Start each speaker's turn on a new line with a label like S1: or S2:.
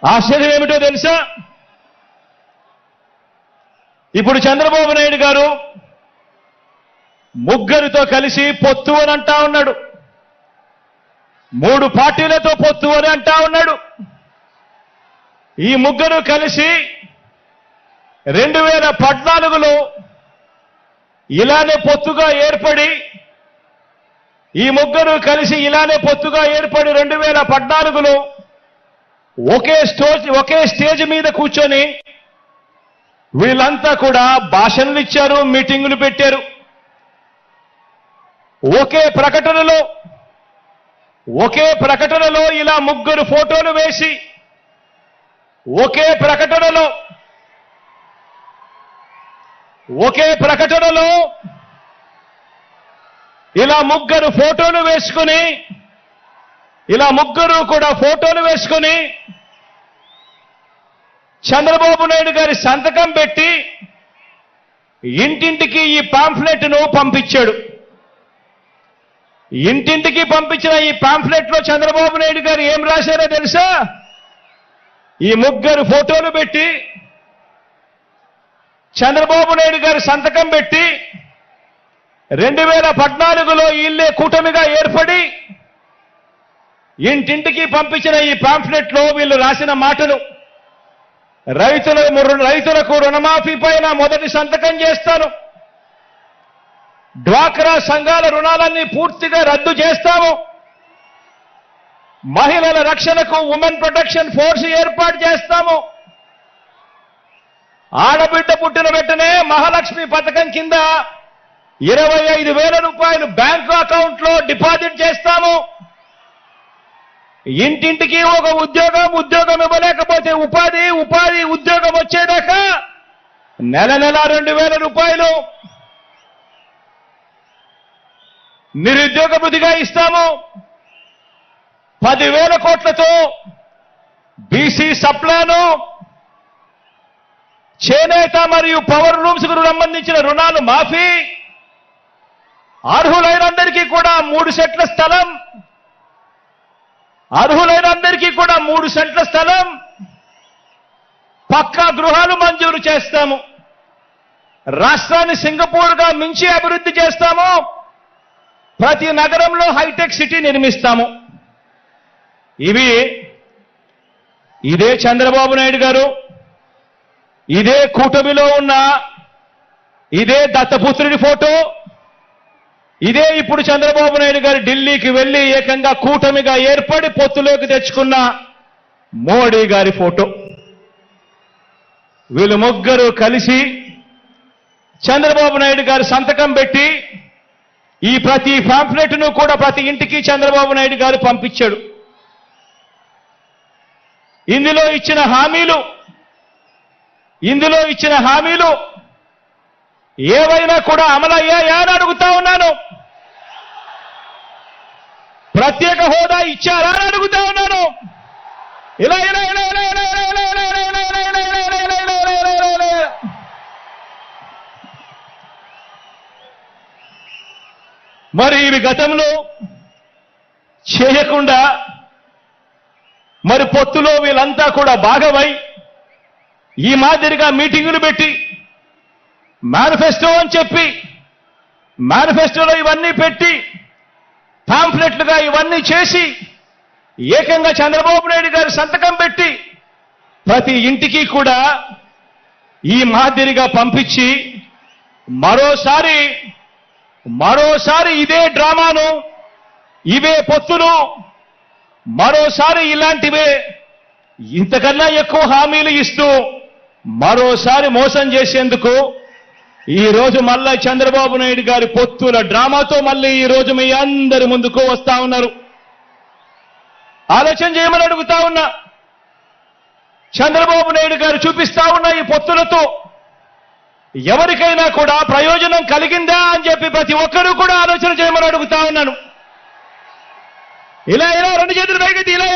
S1: ఆశ్చర్యం ఏమిటో తెలుసా? ఇప్పుడు చంద్రబాబు నాయుడు గారు ముగ్గురితో కలిసి పొత్తు అని అంటా ఉన్నాడు. 3 పార్టీలతో పొత్తు అని అంటా ఉన్నాడు. ఈ ముగ్గురు కలిసి 2014లో ఇలానే పొత్తుగా ఏర్పడి 2014లో ఒకే స్టేజ్ మీద కూర్చొని వీళ్ళంతా కూడా భాషణలు ఇచ్చారు, మీటింగులు పెట్టారు. ఒకే ప్రకటనలో ఇలా ముగ్గురు ఫోటోలు వేసి ఒకే ప్రకటనలో ఇలా ముగ్గురు ఫోటోలు వేసుకుని చంద్రబాబు నాయుడు గారి సంతకం పెట్టి ఇంటింటికి ఈ పాంఫ్లెట్ను పంపించాడు. ఇంటింటికి పంపించిన ఈ పాంఫ్లెట్ లో చంద్రబాబు నాయుడు గారు ఏం రాశారో తెలుసా? ఈ ముగ్గురు ఫోటోలు పెట్టి చంద్రబాబు నాయుడు గారు సంతకం పెట్టి 2014లో వీళ్ళే కూటమిగా ఏర్పడి ఇంటింటికి పంపించిన ఈ పాంఫ్లెట్ లో వీళ్ళు రాసిన మాటలు: రైతులకు రుణమాఫీ పైన మొదటి సంతకం చేస్తాను, డ్వాక్రా సంఘాల రుణాలన్నీ పూర్తిగా రద్దు చేస్తాము, మహిళల రక్షణకు ఉమెన్ ప్రొటెక్షన్ ఫోర్స్ ఏర్పాటు చేస్తాము, ఆడబిడ్డ పుట్టిన వెంటనే మహాలక్ష్మి పథకం కింద 25,000 రూపాయలు బ్యాంకు అకౌంట్లో డిపాజిట్ చేస్తాము, ఇంటింటికి ఒక ఉద్యోగం ఇవ్వలేకపోతే ఉపాధి ఉద్యోగం వచ్చేదాకా నెల 2,000 రూపాయలు నిరుద్యోగ భృతిగా ఇస్తాము, 10,000 కోట్లతో బీసీ సప్లాను, చేనేత మరియు పవర్ లూమ్స్ కు సంబంధించిన రుణాలు మాఫీ, అర్హులైనందరికీ కూడా 3 సెంట్ల స్థలం, పక్కా గృహాలు మంజూరు చేస్తాము, రాష్ట్రాన్ని సింగపూర్గా మించి అభివృద్ధి చేస్తాము, ప్రతి నగరంలో హైటెక్ సిటీ నిర్మిస్తాము. ఇదే చంద్రబాబు నాయుడు గారు, ఇదే కూటమిలో ఉన్న ఇదే దత్తపుత్రుడి ఫోటో, ఇదే ఇప్పుడు చంద్రబాబు నాయుడు గారు ఢిల్లీకి వెళ్లి ఏకంగా కూటమిగా ఏర్పడి పొత్తులోకి తెచ్చుకున్న మోడీ గారి ఫోటో. వీళ్ళు ముగ్గురు కలిసి చంద్రబాబు నాయుడు గారు సంతకం పెట్టి ఈ ప్రతి పాంఫ్లెట్ను కూడా ప్రతి ఇంటికి చంద్రబాబు నాయుడు గారు పంపించాడు. ఇందులో ఇచ్చిన హామీలు ఏవైనా కూడా అమలయ్యాయా అని అడుగుతా ఉన్నాను. ప్రత్యేక హోదా ఇచ్చారా అని అడుగుతా ఉన్నాను. మరి ఇవి గతంలో చేయకుండా మరి పొత్తులో వీళ్ళంతా కూడా భాగమై ఈ మాదిరిగా మీటింగులు పెట్టి మేనిఫెస్టో అని చెప్పి మేనిఫెస్టోలో ఇవన్నీ పెట్టి పాంఫ్లెట్లుగా ఇవన్నీ చేసి ఏకంగా చంద్రబాబు నాయుడు గారు సంతకం పెట్టి ప్రతి ఇంటికి కూడా ఈ మాదిరిగా పంపించి మరోసారి ఇదే డ్రామాను, ఇవే పొత్తులు, మరోసారి ఇలాంటివే ఇంతకన్నా ఎక్కువ హామీలు ఇస్తూ మరోసారి మోసం చేసేందుకు ఈ రోజు మళ్ళా చంద్రబాబు నాయుడు గారి పొత్తుల డ్రామాతో మళ్ళీ ఈ రోజు మీ అందరి ముందుకు వస్తా ఉన్నారు. ఆలోచన చేయమని అడుగుతా ఉన్నా. చంద్రబాబు నాయుడు గారు చూపిస్తా ఉన్న ఈ పొత్తులతో ఎవరికైనా కూడా ప్రయోజనం కలిగిందా అని చెప్పి ప్రతి ఒక్కరూ కూడా ఆలోచన చేయమని అడుగుతా ఉన్నాను. ఇలా 2 చేతులు పైకెత్తి ఇలా